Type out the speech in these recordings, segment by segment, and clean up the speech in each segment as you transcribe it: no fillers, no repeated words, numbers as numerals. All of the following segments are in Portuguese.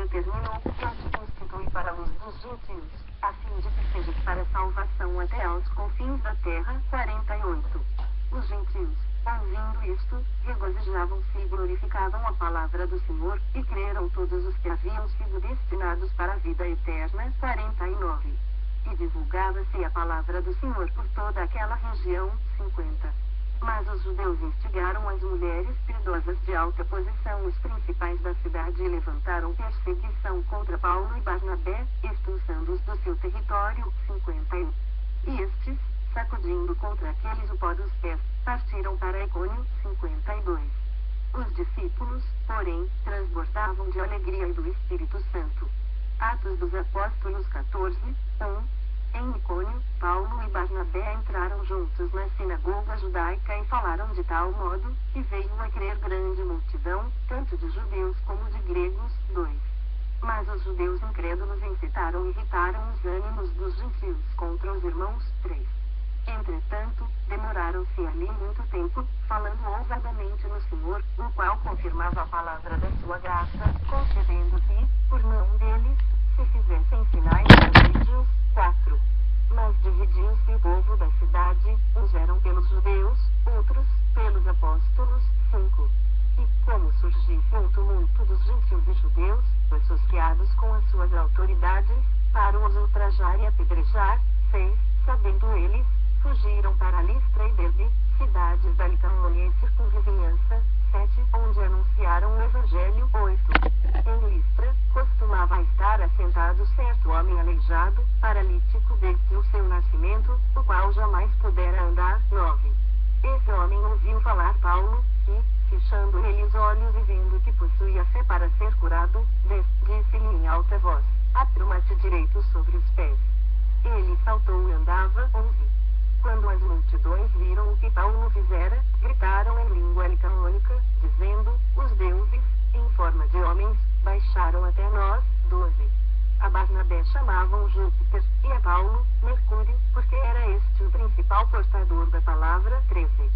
determinou que a te constitui para a luz dos gentios, a fim de que sejas para salvação até aos confins da terra. 48. Os gentios, ouvindo isto, regozijavam-se e glorificavam a palavra do Senhor, e creram todos os que haviam sido destinados para a vida eterna. 49. E divulgava-se a palavra do Senhor por toda aquela região. 50. Mas os judeus instigaram as mulheres piedosas de alta posição, os principais da cidade, e levantaram perseguição contra Paulo e Barnabé, expulsando-os do seu território. 51. E estes, sacudindo contra aqueles o pó dos pés, partiram para Icônio. 52. Os discípulos, porém, transbordavam de alegria e do Espírito Santo. Atos dos Apóstolos 14, 1. Em Icônio, Paulo e Barnabé entraram juntos na sinagoga judaica e falaram de tal modo, que veio a crer grande multidão, tanto de judeus como de gregos. 2. Mas os judeus incrédulos incitaram e irritaram os ânimos dos gentios contra os irmãos. 3. Entretanto, demoraram-se ali muito tempo, falando ousadamente no Senhor, o qual confirmava a palavra da sua graça, concedendo que, por mão deles, se fizessem sinais e prodígios. 4. Mas dividiu-se o povo da cidade, uns eram pelos judeus, outros, pelos apóstolos. 5. E, como surgisse um tumulto dos gentios e judeus, associados com as suas autoridades, para os ultrajar e apedrejar. 6. Sabendo eles, fugiram para Listra e Derbe, cidades da Licaônia e circunvizinhança. 7. Onde anunciaram o Evangelho. 8. Em Listra, costumava estar assentado certo homem aleijado, paralítico desde o seu nascimento, o qual jamais pudera andar. 9. Esse homem ouviu falar Paulo, e, fechando ele os olhos e vendo que possuía fé para ser curado, disse-lhe em alta voz: apruma-te direito sobre os pés. Ele saltou e andava. 11. Quando as multidões viram o que Paulo fizera, gritaram em língua licaônica, dizendo: os deuses, em forma de homens, baixaram até nós. 12. A Barnabé chamavam Júpiter, e a Paulo, Mercúrio, porque era este o principal portador da palavra. 13.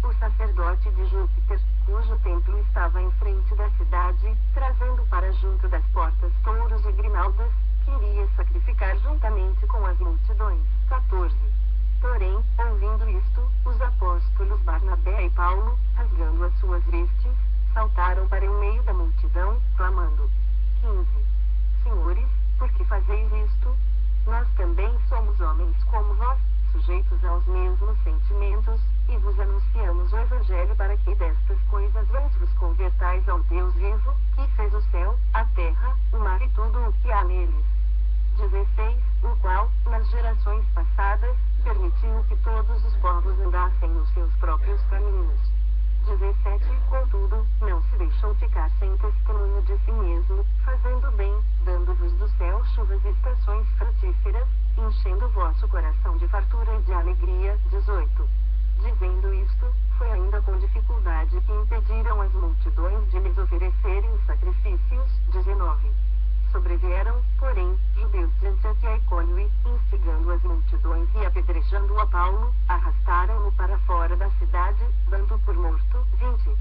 O sacerdote de Júpiter, cujo templo estava em frente da cidade, trazendo para junto das portas touros e grinaldas, queria sacrificar juntamente com as multidões. 14. Porém, ouvindo isto, os apóstolos Barnabé e Paulo, rasgando as suas vestes, saltaram para o meio da multidão, clamando. 15. Senhores, por que fazeis isto? Nós também somos homens como vós, sujeitos aos mesmos sentimentos, e vos anunciamos o Evangelho para que destas coisas vos convertais ao Deus vivo, que fez o céu, a terra, o mar e tudo o que há neles. 16. O qual, nas gerações passadas, permitiu que todos os povos andassem nos seus próprios caminhos. 17. Contudo, não se deixou ficar sem testemunho de si mesmo, fazendo bem, dando-vos do céu chuvas e estações frutíferas, enchendo o vosso coração de fartura e de alegria. 18. Dizendo isto, foi ainda com dificuldade que impediram as multidões de lhes oferecerem sacrifícios. 19. Sobrevieram, porém, judeus de Antioquia e Icônio e, instigando as multidões e apedrejando a Paulo, arrastaram-no para fora da cidade, dando por morto. 20.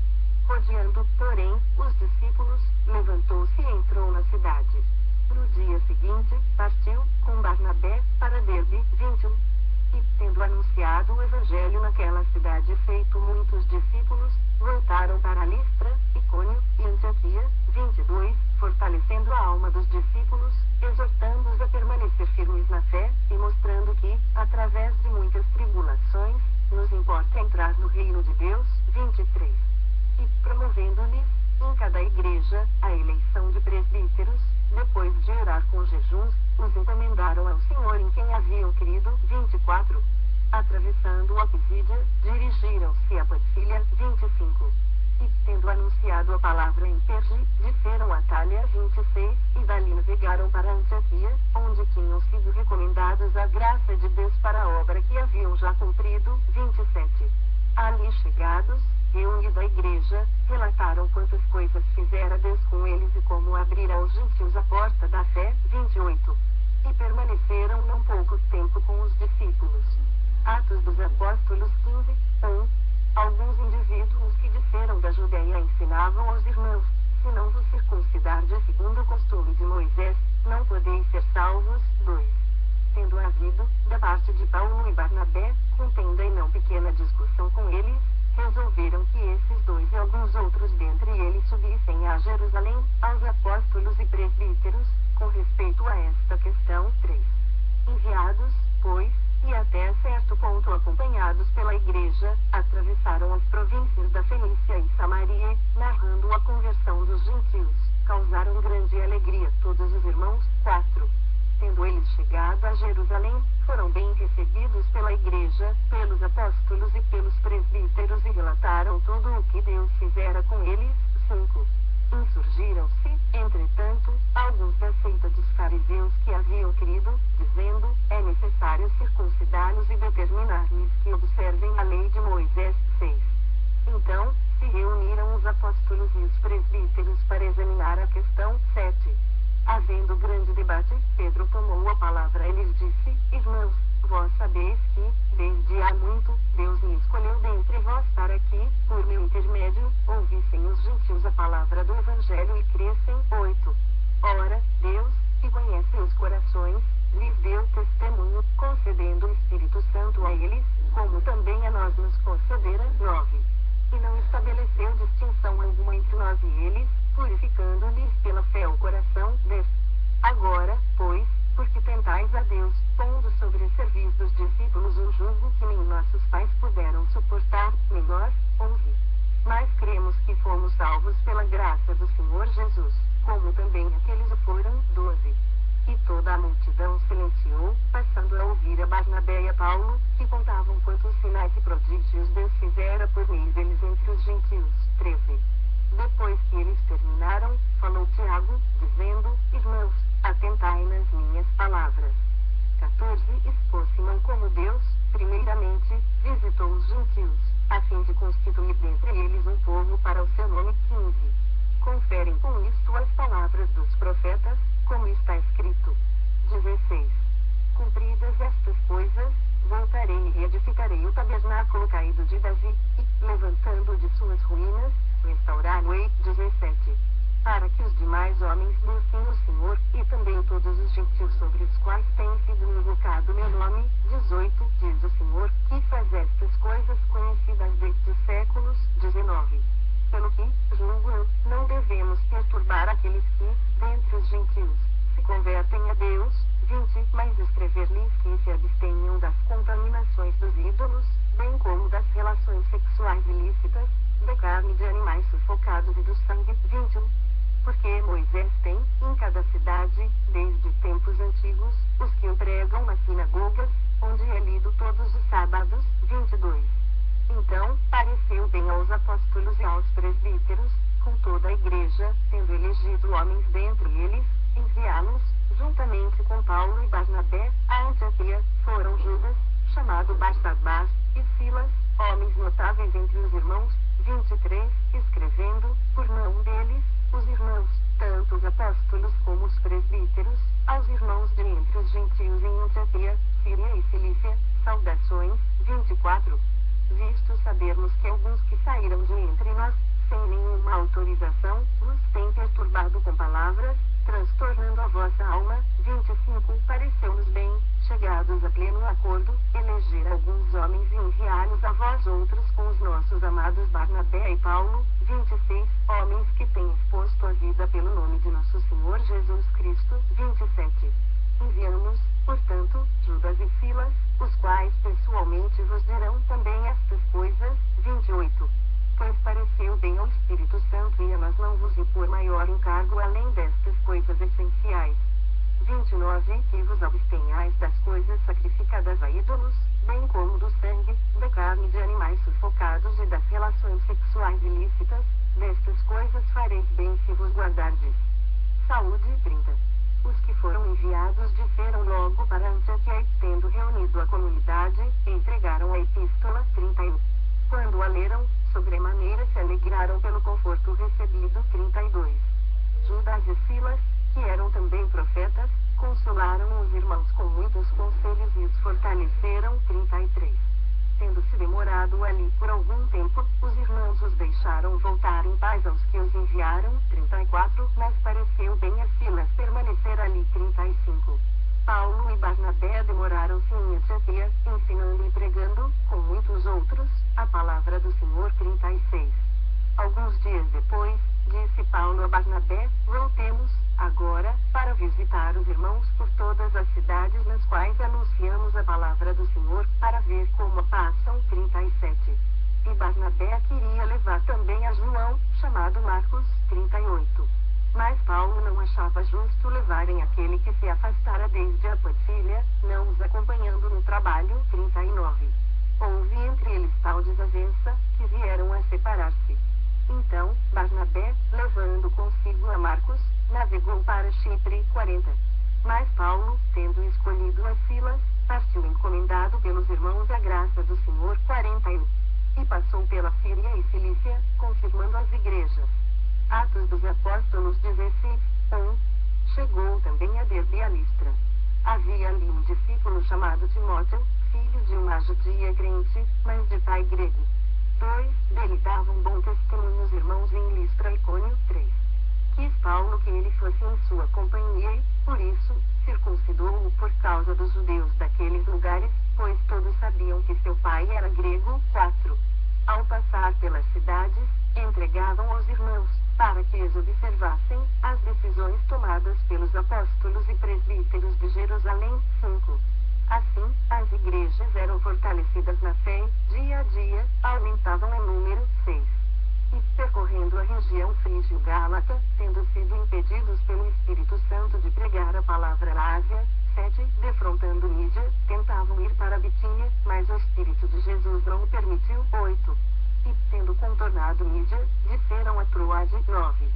Rodeando, porém, os discípulos, levantou-se e entrou na cidade. No dia seguinte, partiu, com Barnabé, para Derbe. 21. E, tendo anunciado o Evangelho naquela cidade e feito muitos discípulos, voltaram para Listra, Icônio e Antioquia. 22. Fortalecendo a alma dos discípulos, exortando-os a permanecer firmes na fé, e mostrando que, através de muitas tribulações, nos importa entrar no reino de Deus. 23. E, promovendo-lhes, em cada igreja, a eleição de presbíteros, depois de orar com jejuns, os encomendaram ao Senhor em quem haviam crido. 24. Atravessando a Pisídia, dirigiram-se a Panfilha. 25. E, tendo anunciado a palavra em Perge, desceram a Talha. 26, e dali navegaram para Antioquia, onde tinham sido recomendados a graça de Deus para a obra que haviam já cumprido. 27. Ali chegados, reunida a igreja, relataram quantas coisas fizera Deus com eles e como abrira aos gentios a porta da fé. 28. E permaneceram não pouco tempo com os discípulos. Atos dos Apóstolos 15, 1. Alguns indivíduos que desceram da Judeia ensinavam aos irmãos, se não vos circuncidardes segundo o costume de Moisés, não podeis ser salvos. 2. Tendo havido, da parte de Paulo e Barnabé, contenda e não pequena discussão com eles, resolveram que esses dois e alguns outros dentre eles subissem a Jerusalém, aos apóstolos e presbíteros, com respeito a esta questão. 3. Enviados, pois, e até certo ponto acompanhados pela igreja, atravessaram as províncias da Fenícia e Samaria, narrando a conversão dos gentios, causaram grande alegria todos os irmãos. 4. Tendo eles chegado a Jerusalém, foram bem recebidos pela igreja, pelos apóstolos e pelos presbíteros e relataram tudo o que Deus fizera com eles. 5. Insurgiram-se, entretanto, alguns da seita dos fariseus que haviam crido, dizendo, é necessário circuncidá-los e determinar-lhes que observem a lei de Moisés. 6. Então, se reuniram os apóstolos e os presbíteros para examinar a questão. 7. Havendo grande debate, Pedro tomou a palavra e lhes disse, irmãos, vós sabeis que, desde há muito, Deus me escolheu dentre vós para que, por meu intermédio, ouvissem os gentios a palavra do Evangelho e crescem. 8. Ora, Deus, que conhece os corações, lhes deu testemunho, concedendo o Espírito Santo a eles, como também a nós nos concedera. 9. E não estabeleceu distinção alguma entre nós e eles, purificando-lhes pela fé o coração. 10. Agora, pois, porque tentais a Deus, pondo sobre o serviço dos discípulos um jugo que nem nossos pais puderam suportar, nem nós. 11. Mas cremos que fomos salvos pela graça do Senhor Jesus, como também aqueles o foram. 12. E toda a multidão silenciou, passando a ouvir a Barnabé e a Paulo, que contavam quantos sinais e prodígios Deus fizera por meio deles entre os gentios. 13. Depois que eles terminaram, falou Tiago, dizendo, irmãos, atentai nas minhas palavras. 14. Expôs Simão como Deus, primeiramente, visitou os gentios, a fim de constituir dentre eles um povo para o seu nome. 15. Conferem com isto as palavras dos profetas, como está escrito. 16. Cumpridas estas coisas, voltarei e reedificarei o tabernáculo caído de Davi, e, levantando de suas ruínas, restaurar-o-ei. 17. Para que os demais homens busquem o Senhor, e também todos os gentios sobre os quais tem sido invocado meu nome. 18. Diz o Senhor, que faz estas coisas conhecidas desde os séculos. 19. Pelo que, julgo eu, não devemos perturbar aqueles que, dentre os gentios, se convertem a Deus. 20. Mas escrever-lhes que se abstenham das contaminações dos ídolos, bem como das relações sexuais ilícitas, da carne de animais sufocados e do sangue. 21. Porque Moisés tem, em cada cidade, desde tempos antigos, os que o pregam nas sinagogas, onde é lido todos os sábados. 22. Então, pareceu bem aos apóstolos e aos presbíteros, com toda a igreja, tendo elegido homens dentre eles, enviá-los, juntamente com Paulo e Barnabé, a Antioquia. Foram Judas, chamado Barsabás, e Silas, homens notáveis entre os irmãos. 23. Escrevendo, por mão deles, os irmãos, tanto os apóstolos como os presbíteros, aos irmãos de entre os gentios em Antioquia, Síria e Cilícia, saudações. 24. Visto sabermos que alguns que saíram de entre nós, sem nenhuma autorização, nos têm perturbado com palavras, transtornando a vossa alma. 25. Pareceu-nos bem, chegados a pleno acordo, eleger alguns homens e enviá-los a vós outros com os nossos amados Barnabé e Paulo. 26. Homens que têm exposto a vida pelo nome de nosso Senhor Jesus Cristo. 27. Enviamos, portanto, Judas e Silas, os quais pessoalmente vos dirão também estas coisas. 28. Pois pareceu bem ao Espírito Santo e a nós não vos impor maior encargo além destas coisas essenciais. 29. Que vos abstenhais das coisas sacrificadas a ídolos, bem como do sangue, da carne de animais sufocados e das relações sexuais ilícitas. Destas coisas fareis bem se vos guardardes. Saúde. 30. Os que foram enviados disseram logo para Antioquia, tendo reunido a comunidade, entregaram a epístola. 31. Quando a leram, sobremaneira se alegraram pelo conforto recebido. 32. Judas e Silas, que eram também profetas, consolaram os irmãos com muitos conselhos e os fortaleceram. 33. tendo-se demorado ali por algum tempo, os irmãos os deixaram voltar em paz aos que os enviaram. 34. Mas pareceu bem a Silas permanecer ali. 35. Paulo e Barnabé demoraram-se em Antioquia, ensinando e pregando, com muitos outros, a palavra do Senhor. 36. Alguns dias depois, disse Paulo a Barnabé: voltemos, agora, para visitar os irmãos por todas as cidades nas quais anunciamos a palavra do Senhor, para ver como passam. 37. E Barnabé queria levar também a João, chamado Marcos. 38. Mas Paulo não achava justo levarem aquele que se afastara desde a Panfilha, não os acompanhando no trabalho. 39. Houve entre eles tal desavença, que vieram a separar-se. Então, Barnabé, levando consigo a Marcos, navegou para Chipre. 40. Mas Paulo, tendo escolhido a Silas, partiu encomendado pelos irmãos à graça do Senhor. 41. E passou pela Síria e Cilícia, confirmando as igrejas. Atos dos Apóstolos 16. 1. Chegou também a Derbe e a Listra. Havia ali um discípulo chamado Timóteo, filho de uma judia crente, mas de pai grego. 2. Dele davam bom testemunho os irmãos em Listra e Icônio. 3. Quis Paulo que ele fosse em sua companhia e, por isso, circuncidou-o por causa dos judeus daqueles lugares, pois todos sabiam que seu pai era grego. 4. Ao passar pelas cidades, entregavam aos irmãos, para que eles observassem, as decisões tomadas pelos apóstolos e presbíteros de Jerusalém. 5. Assim, as igrejas eram fortalecidas na fé e, dia a dia, aumentavam em número. 6. E, percorrendo a região frígio-gálata, tendo sido impedidos pelo Espírito Santo de pregar a palavra à Ásia. 7. Defrontando Mídia, tentavam ir para Bitínia, mas o Espírito de Jesus não o permitiu. 8. E, tendo contornado Mídia, desceram a Troade. 9.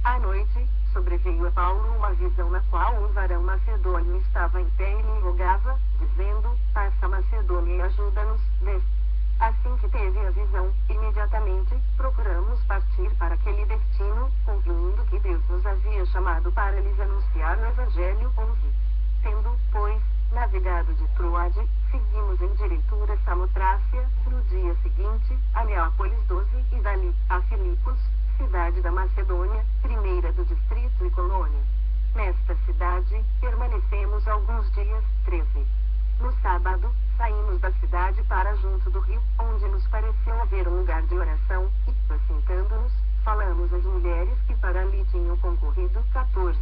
À noite, sobreveio a Paulo uma visão na qual um varão macedônio estava em pé e lhe rogava, dizendo: passa a Macedônia e ajuda-nos. 10. Assim que teve a visão, imediatamente, procuramos partir para aquele destino, concluindo que Deus nos havia chamado para lhes anunciar o Evangelho. 11. Tendo, pois, navegado de Troade, seguimos em direitura Samotrácia, no dia seguinte, a Neápolis. 12. E dali, a Filipos, cidade da Macedônia, primeira do distrito e colônia. Nesta cidade, permanecemos alguns dias. 13. No sábado, saímos da cidade para junto do rio, onde nos pareceu haver um lugar de oração, e, assentando-nos, falamos às mulheres que para ali tinham concorrido. 14.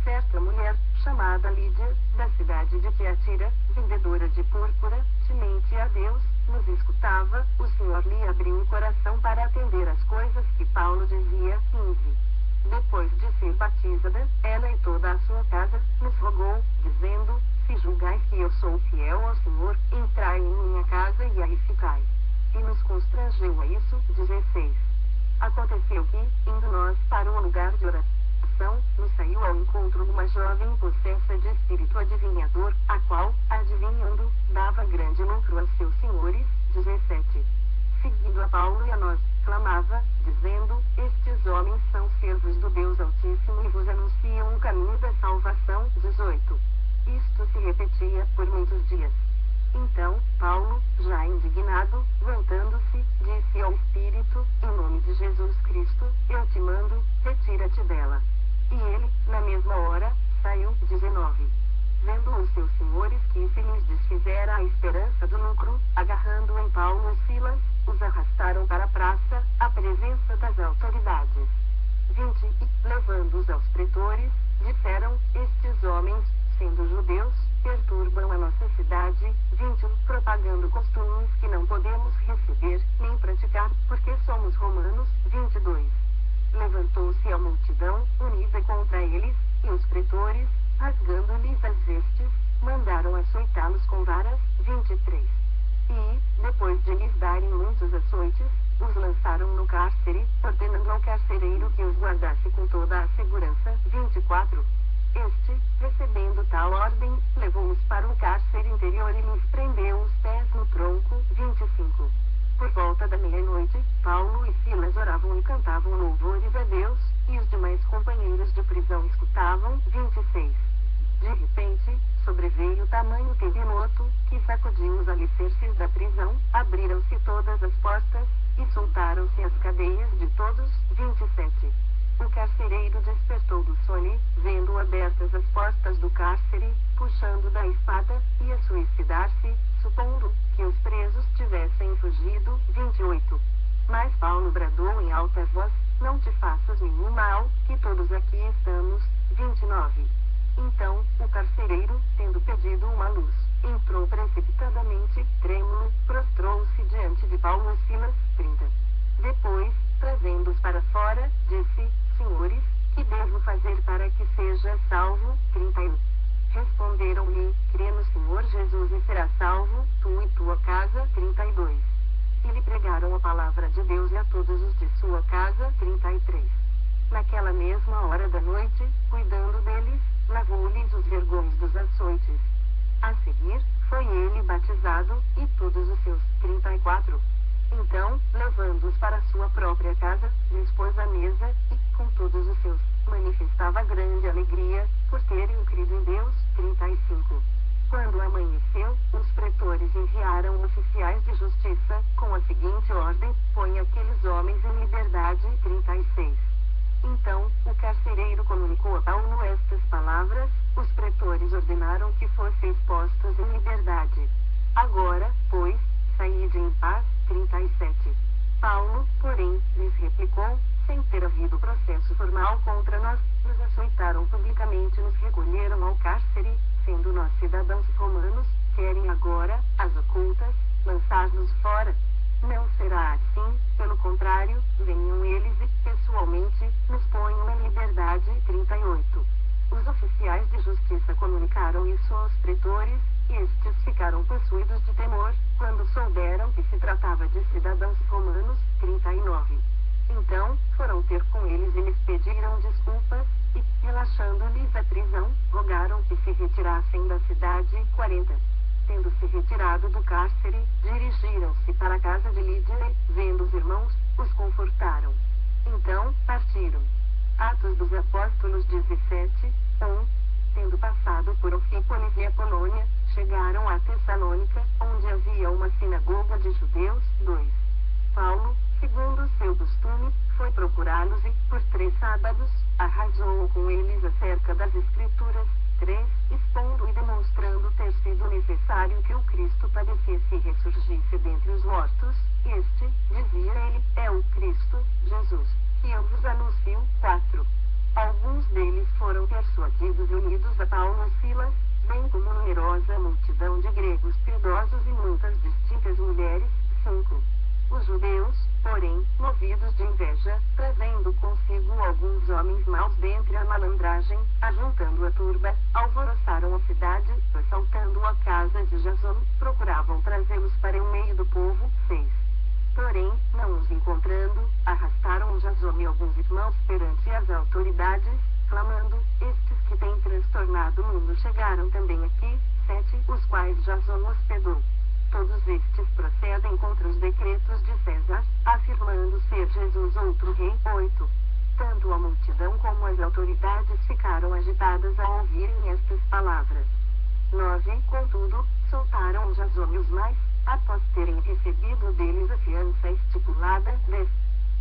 Certa mulher, chamada Lídia, da cidade de Tiatira, vendedora de púrpura, temente a Deus, nos escutava. O Senhor lhe abriu o coração para atender às coisas que Paulo dizia. 15. Depois de ser batizada, ela e toda a sua casa, nos rogou, dizendo: se julgais que eu sou fiel ao Senhor, entrai em minha casa e aí ficai. E nos constrangeu a isso. 16. Aconteceu que, indo nós para um lugar de oração, nos saiu ao encontro uma jovem possessa de espírito adivinhador, a qual, adivinhando, dava grande lucro a seus senhores. 17. Seguindo a Paulo e a nós, clamava, dizendo: estes homens são servos do Deus Altíssimo e vos anunciam o caminho da salvação. 18. Isto se repetia por muitos dias. Então, Paulo, já indignado, voltando-se, disse ao Espírito: em nome de Jesus Cristo, eu te mando, retira-te dela. E ele, na mesma hora, saiu. 19. Vendo os seus senhores que se lhes desfizera a esperança do lucro, agarrando em Paulo e Silas, os arrastaram para a praça, à presença das autoridades. 20. E, levando-os aos pretores, disseram: estes homens, sendo judeus, perturbam a nossa cidade. 21. Propagando costumes que não podemos receber, nem praticar, porque somos romanos. 22. Levantou-se a multidão, unida contra eles, e os pretores, rasgando-lhes as vestes, mandaram açoitá-los com varas. 23. E, depois de lhes darem muitos açoites, os lançaram no cárcere, ordenando ao carcereiro que os guardasse com toda a segurança. 24. Este, recebendo tal ordem, levou-os para o cárcere interior e lhes prendeu os pés no tronco. 25. Por volta da meia-noite, Paulo e Silas oravam e cantavam louvores a Deus, e os demais companheiros de prisão escutavam. 26. De repente, sobreveio tamanho terremoto, que sacudiu os alicerces da prisão, abriram-se todas as portas, e soltaram-se as cadeias de todos. 27. O carcereiro despertou do sono, vendo abertas as portas do cárcere, puxando da espada, ia suicidar-se, supondo que os presos tivessem fugido. 28. Mas Paulo bradou em alta voz: não te faças nenhum mal, que todos aqui estamos. 29. Então, o carcereiro, tendo pedido uma luz, entrou precipitadamente, trêmulo, prostrou-se diante de Paulo e Silas. 30. Depois, trazendo-os para fora, disse: senhores, que devo fazer para que seja salvo? 31. Responderam-lhe: crê no Senhor Jesus e serás salvo, tu e tua casa. 32. E lhe pregaram a palavra de Deus e a todos os de sua casa. 33. Naquela mesma hora da noite, cuidando deles, lavou-lhes os vergões dos açoites. A seguir, foi ele batizado, e todos os seus. 34. Então, levando-os para sua própria casa, lhes pôs a mesa, e, com todos os seus, manifestava grande alegria, por terem crido em Deus. 35. Quando amanheceu, os pretores enviaram oficiais de justiça, com a seguinte ordem: põe aqueles homens em liberdade. 36. Então, o carcereiro comunicou a Paulo estas palavras: os pretores ordenaram que fossem postos em liberdade. Agora, pois, saíde em paz. 37. Paulo, porém, lhes replicou: sem ter havido processo formal contra nós, nos açoitaram publicamente e nos recolheram ao cárcere, sendo nós cidadãos romanos, querem agora, às ocultas, lançar-nos fora. Não será assim, pelo contrário, venham eles e, pessoalmente, nos ponham em liberdade. 38. Os oficiais de justiça comunicaram isso aos pretores, e estes ficaram possuídos de temor, quando souberam que se tratava de cidadãos romanos. 39. Então, foram ter com eles e lhes pediram desculpas, e, relaxando-lhes a prisão, rogaram que se retirassem da cidade. 40. Tendo-se retirado do cárcere, dirigiram-se para a casa de Lídia e, vendo os irmãos, os confortaram. Então, partiram. Atos dos Apóstolos 17, 1. Tendo passado por Anfípolis e Apolônia, chegaram a Tessalônica, onde havia uma sinagoga de judeus. 2. Paulo, segundo o seu costume, foi procurá-los e, por 3 sábados, arrasou com eles acerca das Escrituras. 3. Expondo e demonstrando ter sido necessário que o Cristo padecesse e ressurgisse dentre os mortos, este, dizia ele, é o Cristo, Jesus, que eu vos anuncio. 4. Alguns deles foram persuadidos e unidos a Paulo e Silas, bem como numerosa multidão de gregos piedosos e muitas distintas mulheres. 5. Os judeus, porém, movidos de inveja, trazendo consigo alguns homens maus dentre a malandragem, ajuntando a turba, alvoroçaram a cidade, assaltando a casa de Jason, procuravam trazê-los para o meio do povo. 6. Porém, não os encontrando, arrastaram Jason e alguns irmãos perante as autoridades, clamando: estes que têm transtornado o mundo chegaram também aqui. 7. Os quais Jason hospedou. Todos estes procedem contra os decretos de César, afirmando ser Jesus outro rei. 8. Tanto a multidão como as autoridades ficaram agitadas ao ouvirem estas palavras. 9. Contudo, soltaram Jason e os mais, após terem recebido deles a fiança estipulada. 10.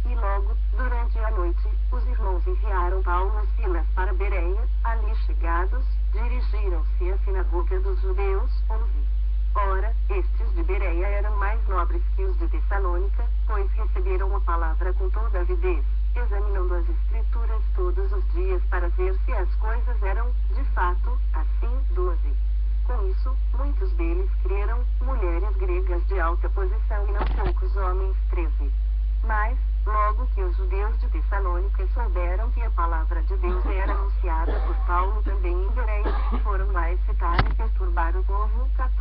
E logo, durante a noite, os irmãos enviaram Paulo e Silas para Bereia. Ali chegados, dirigiram-se à sinagoga dos judeus. 11. Ora, estes de Bereia eram mais nobres que os de Tessalônica, pois receberam a palavra com toda avidez, examinando as Escrituras todos os dias para ver se as coisas eram, de fato, assim. 12. Com isso, muitos deles creram, mulheres gregas de alta posição e não poucos homens. 13. Mas, logo que os judeus de Tessalônica souberam que a palavra de Deus era anunciada por Paulo também em Bereia, foram lá excitar e perturbar o povo. 14.